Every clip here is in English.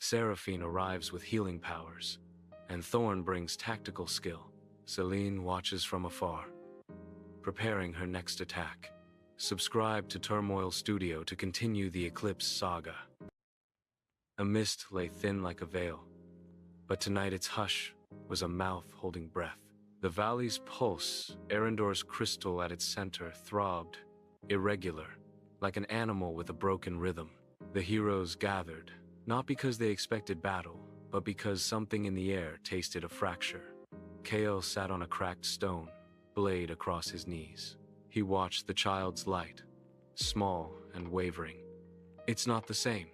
Seraphine arrives with healing powers, and Thorn brings tactical skill. Selene watches from afar, preparing her next attack. Subscribe to Turmoil Studio to continue the Eclipse Saga. A mist lay thin like a veil, but tonight its hush was a mouth holding breath. The valley's pulse, Eryndor's crystal at its center, throbbed, irregular, like an animal with a broken rhythm. The heroes gathered, not because they expected battle, but because something in the air tasted a fracture. Kael sat on a cracked stone, blade across his knees. He watched the child's light, small and wavering. "It's not the same,"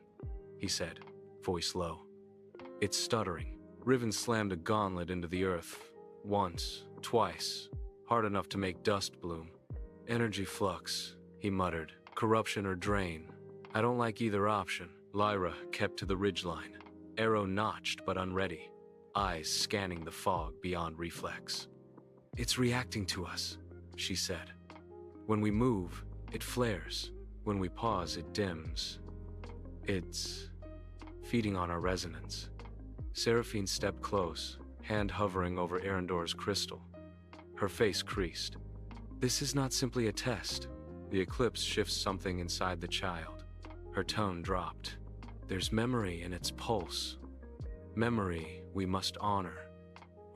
he said, voice low. "It's stuttering." Riven slammed a gauntlet into the earth, once, twice, hard enough to make dust bloom. "Energy flux," he muttered. "Corruption or drain. I don't like either option." Lyra kept to the ridgeline, arrow notched but unready, eyes scanning the fog beyond reflex. "It's reacting to us," she said. "When we move, it flares. When we pause, it dims. It's feeding on our resonance." Seraphine stepped close, hand hovering over Eryndor's crystal. Her face creased. "This is not simply a test." The eclipse shifts something inside the child. Her tone dropped. "There's memory in its pulse. Memory we must honor,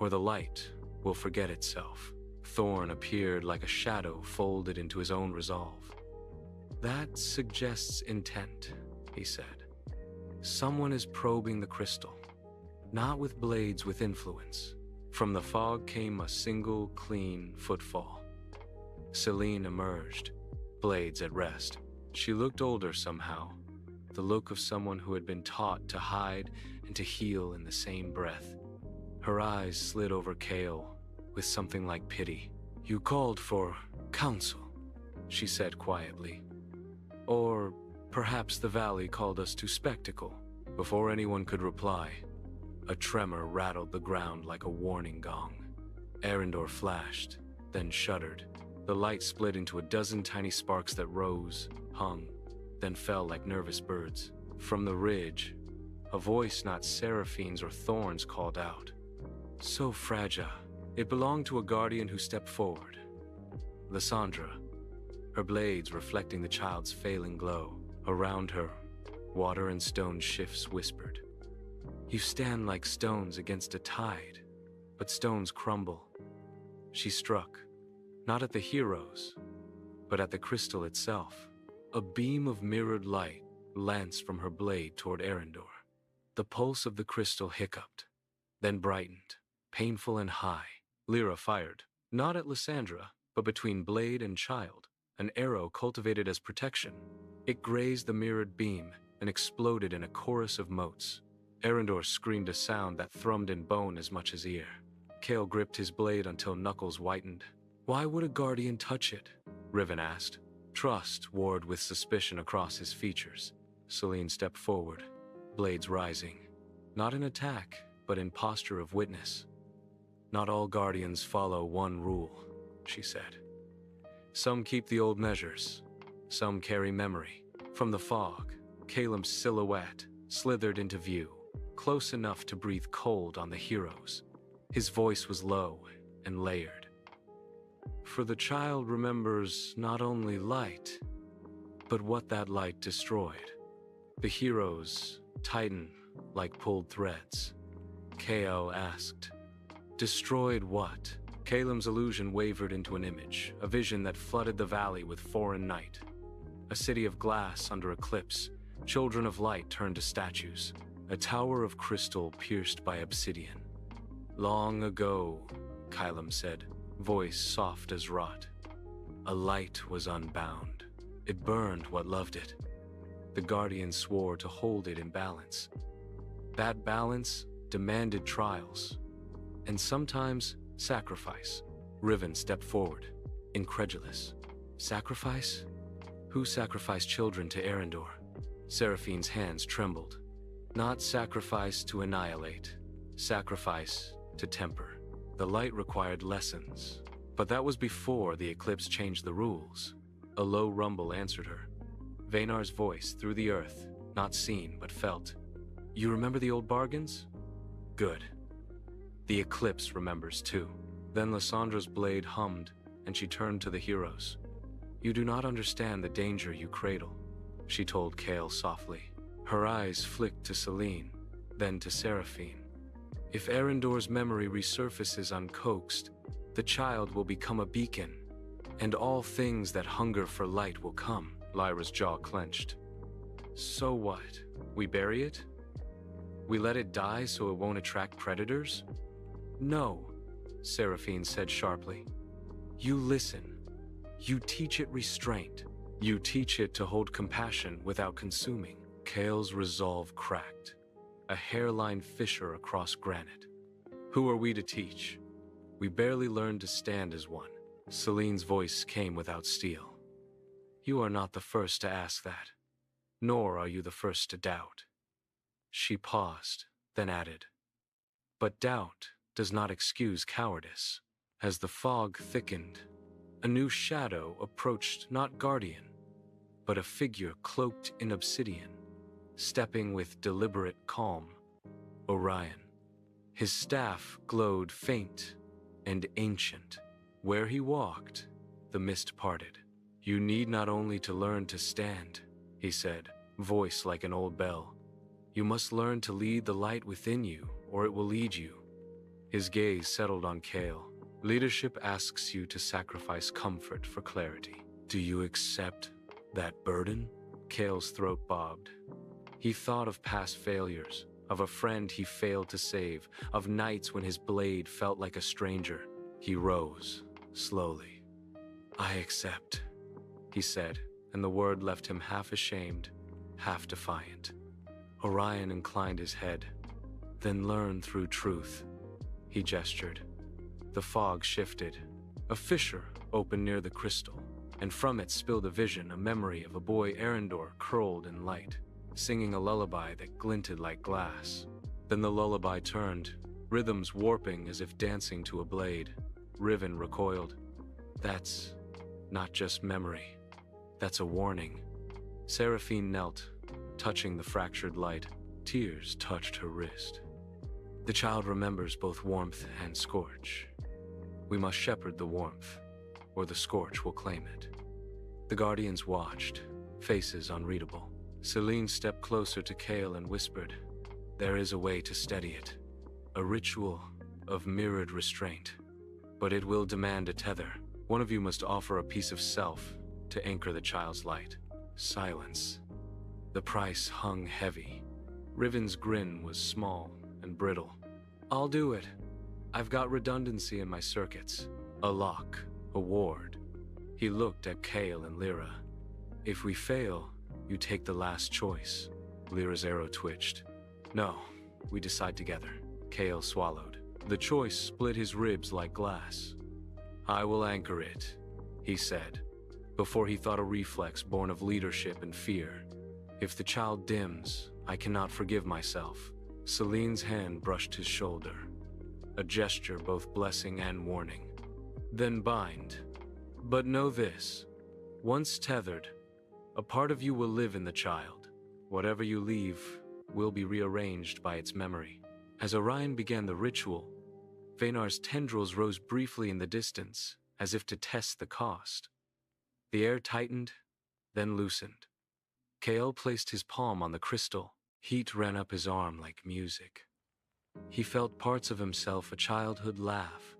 or the light will forget itself." Thorn appeared like a shadow folded into his own resolve. "That suggests intent," he said. "Someone is probing the crystal, not with blades with influence." From the fog came a single, clean footfall. Selene emerged, blades at rest. She looked older somehow, the look of someone who had been taught to hide and to heal in the same breath. Her eyes slid over Kael with something like pity. "You called for counsel," she said quietly. "Or perhaps the valley called us to spectacle." Before anyone could reply, a tremor rattled the ground like a warning gong. Eryndor flashed, then shuddered. The light split into a dozen tiny sparks that rose, hung, then fell like nervous birds. From the ridge, a voice not Seraphine's or Thorn's called out. So fragile. It belonged to a guardian who stepped forward. Lysandra, her blades reflecting the child's failing glow. Around her, water and stone shifts whispered. "You stand like stones against a tide, but stones crumble." She struck, not at the heroes, but at the crystal itself. A beam of mirrored light lanced from her blade toward Eryndor. The pulse of the crystal hiccuped, then brightened, painful and high. Lyra fired, not at Lysandra, but between blade and child, an arrow cultivated as protection. It grazed the mirrored beam and exploded in a chorus of motes. Eryndor screamed a sound that thrummed in bone as much as ear. Kael gripped his blade until knuckles whitened. "Why would a guardian touch it?" Riven asked. Trust warred with suspicion across his features. Selene stepped forward, blades rising. Not in attack, but in posture of witness. "Not all guardians follow one rule," she said. "Some keep the old measures. Some carry memory." From the fog, Caleb's silhouette slithered into view, close enough to breathe cold on the heroes. His voice was low and layered. "For the child remembers not only light, but what that light destroyed." The heroes tighten like pulled threads. Kael asked, "Destroyed what?" Caleb's illusion wavered into an image, a vision that flooded the valley with foreign night. A city of glass under eclipse, children of light turned to statues, a tower of crystal pierced by obsidian. "Long ago," Kylum said, voice soft as wrought, "a light was unbound. It burned what loved it. The guardian swore to hold it in balance. That balance demanded trials, and sometimes sacrifice." Riven stepped forward, incredulous. "Sacrifice? Who sacrificed children to Eryndor?" Seraphine's hands trembled. "Not sacrifice to annihilate, sacrifice to temper." The light required lessons, but that was before the eclipse changed the rules. A low rumble answered her. Vaynar's voice through the earth, not seen but felt. You remember the old bargains? Good. The Eclipse remembers too. Then Lyssandra's blade hummed, and she turned to the heroes. You do not understand the danger you cradle, she told Kael softly. Her eyes flicked to Selene, then to Seraphine. If Eryndor's memory resurfaces uncoaxed, the child will become a beacon, and all things that hunger for light will come. Lyra's jaw clenched. So what? We bury it? We let it die so it won't attract predators? No, Seraphine said sharply. You listen. You teach it restraint. You teach it to hold compassion without consuming. Kael's resolve cracked, a hairline fissure across granite. Who are we to teach? We barely learned to stand as one. Selene's voice came without steel. You are not the first to ask that, nor are you the first to doubt. She paused, then added, but doubt does not excuse cowardice. As the fog thickened, a new shadow approached, not guardian, but a figure cloaked in obsidian, stepping with deliberate calm. Orion. His staff glowed faint and ancient. Where he walked, the mist parted. You need not only to learn to stand, he said, voice like an old bell. You must learn to lead the light within you, or it will lead you. His gaze settled on Kael. Leadership asks you to sacrifice comfort for clarity. Do you accept that burden? Kael's throat bobbed. He thought of past failures, of a friend he failed to save, of nights when his blade felt like a stranger. He rose, slowly. I accept, he said, and the word left him half ashamed, half defiant. Orion inclined his head. Then learn through truth, he gestured. The fog shifted. A fissure opened near the crystal, and from it spilled a vision, a memory of a boy Eryndor curled in light, singing a lullaby that glinted like glass. Then the lullaby turned, rhythms warping as if dancing to a blade. Riven recoiled. That's not just memory. That's a warning. Seraphine knelt, touching the fractured light. Tears touched her wrist. The child remembers both warmth and scorch. We must shepherd the warmth, or the scorch will claim it. The guardians watched, faces unreadable. Selene stepped closer to Kael and whispered, there is a way to steady it. A ritual of mirrored restraint. But it will demand a tether. One of you must offer a piece of self to anchor the child's light. Silence. The price hung heavy. Riven's grin was small and brittle. I'll do it. I've got redundancy in my circuits. A lock, a ward. He looked at Kael and Lyra. If we fail, you take the last choice. Lyra's arrow twitched. No, we decide together. Kael swallowed. The choice split his ribs like glass. I will anchor it, he said, before he thought a reflex born of leadership and fear. If the child dims, I cannot forgive myself. Selene's hand brushed his shoulder, a gesture both blessing and warning. Then bind. But know this, once tethered, a part of you will live in the child. Whatever you leave will be rearranged by its memory. As Orion began the ritual, Vaynar's tendrils rose briefly in the distance, as if to test the cost. The air tightened, then loosened. Kael placed his palm on the crystal. Heat ran up his arm like music. He felt parts of himself, a childhood laugh,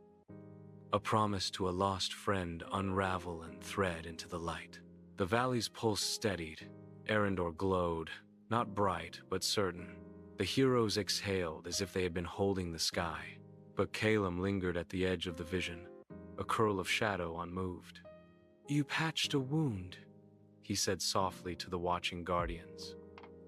a promise to a lost friend, unravel and thread into the light. The valley's pulse steadied. Eryndor glowed, not bright, but certain. The heroes exhaled as if they had been holding the sky. But Calum lingered at the edge of the vision, a curl of shadow unmoved. You patched a wound, he said softly to the watching guardians.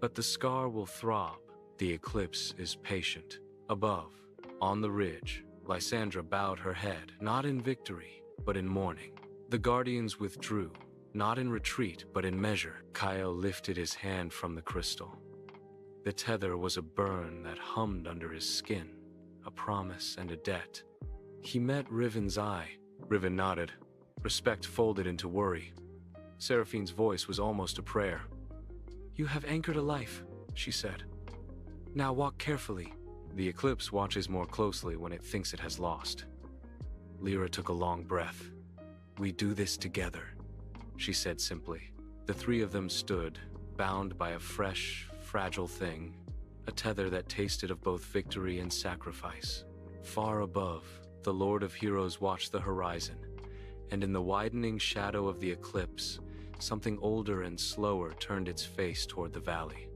But the scar will throb. The eclipse is patient. Above, on the ridge, Lysandra bowed her head, not in victory, but in mourning. The guardians withdrew, not in retreat, but in measure. Kael lifted his hand from the crystal. The tether was a burn that hummed under his skin, a promise and a debt. He met Riven's eye. Riven nodded, respect folded into worry. Seraphine's voice was almost a prayer. You have anchored a life, she said. Now walk carefully. The Eclipse watches more closely when it thinks it has lost. Lyra took a long breath. We do this together, she said simply. The three of them stood, bound by a fresh, fragile thing, a tether that tasted of both victory and sacrifice. Far above, the Lord of Heroes watched the horizon, and in the widening shadow of the eclipse, something older and slower turned its face toward the valley.